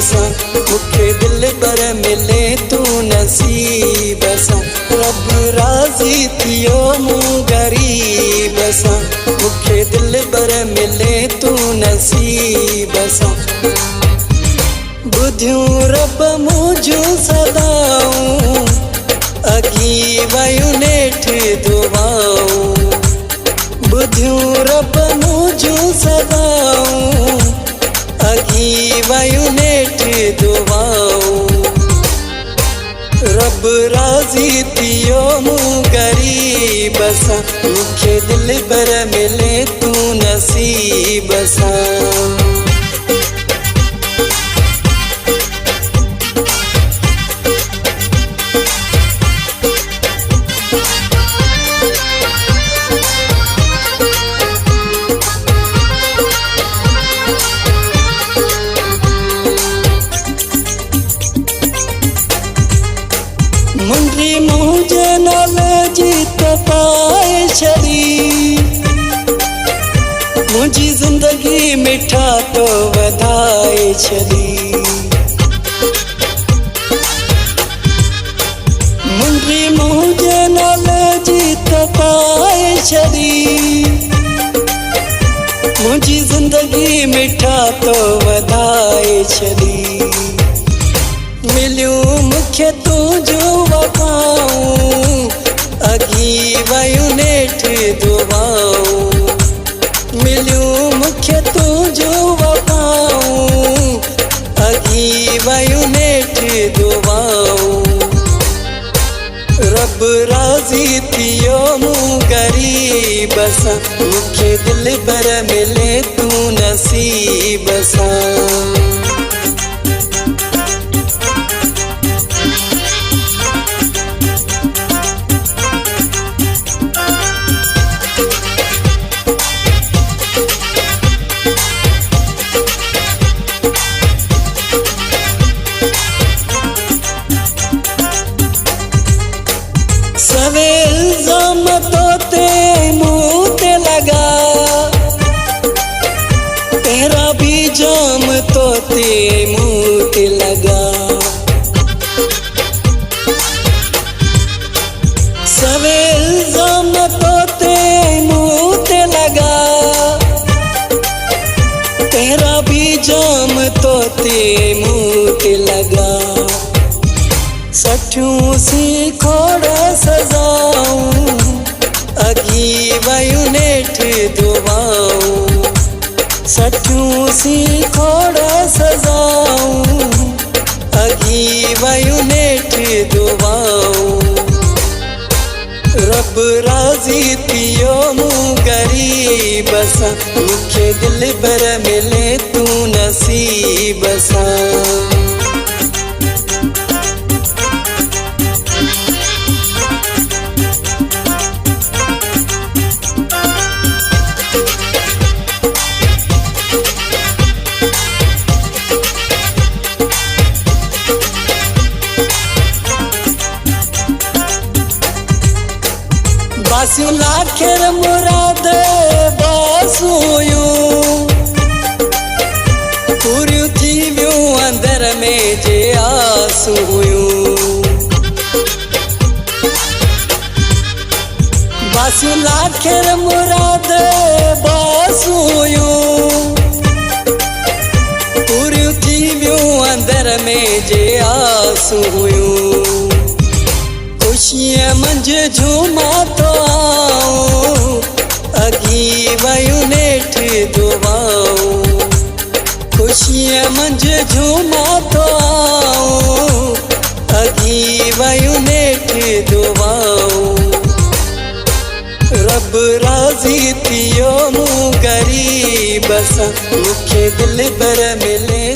सां मूंखे दिल पर मिले तू नसीब सां रब राज़ी थियो मूं ग़रीब सां मूंखे दिल पर मिले तू नसीब सां बुधियूं रब मुंहिंजूं सदाऊं अगी वयूं नेठि दुआऊं बुधियूं रब मुंहिंजूं सदाऊं अगी वयूं नेठि दुआऊं रब राज़ी थियो मूं ग़रीब सां मूंखे दिल पर मिले तू नसीब सां मुंडी मुझे नाल जीत पाए छड़ी मुझी जिंदगी मिठा तो वधाए छड़ी मुंडी मुझे नाल जीत पाए छड़ी मुझी जिंदगी मिठा तो वधाए छड़ी मिलियूं मूंखे तुंहिंजूं वफ़ाऊं अगी वयूं नेठि दुआऊं मिलियूं मूंखे तुंहिंजूं वफ़ाऊं अगी वयूं नेठि दुआऊं रब राज़ी थियो मूं ग़रीब सां मूंखे दिल पर मिले तू नसीब सां सवे इल्ज़ाम तोते मुँह ते लगा तेरा भी जाम तोते मुँह ते लगा सवे इल्ज़ाम तोते मुँह ते लगा तेरा भी जाम तोते मुँह ते लगा सठियूं सी खोड़ सजाऊं अगी वयूं नेठि दुआऊं सठियूं सी खोड़ सजाऊं अगी वयूं नेठि दुआऊं रब राज़ी थियो मूं ग़रीब सां मूंखे दिल पर मिले तू नसीब सां बासियूं लाखेर मुराद बासूं पूरियूं थी वियूं अंदर में जे आसूं हुयूं बासियूं लाखेर मुराद बासूं पूरियूं थी वियूं अंदर में जे आसूं हुयूं खुशीअ मंझि झूमा तो आऊं अगी वयूं नेठि दुआऊं खुशीअ मंझि झूमा तो आऊं अगी वयूं नेठि दुआऊं रब राज़ी थियो मूं ग़रीब सां मूंखे दिल पर मिले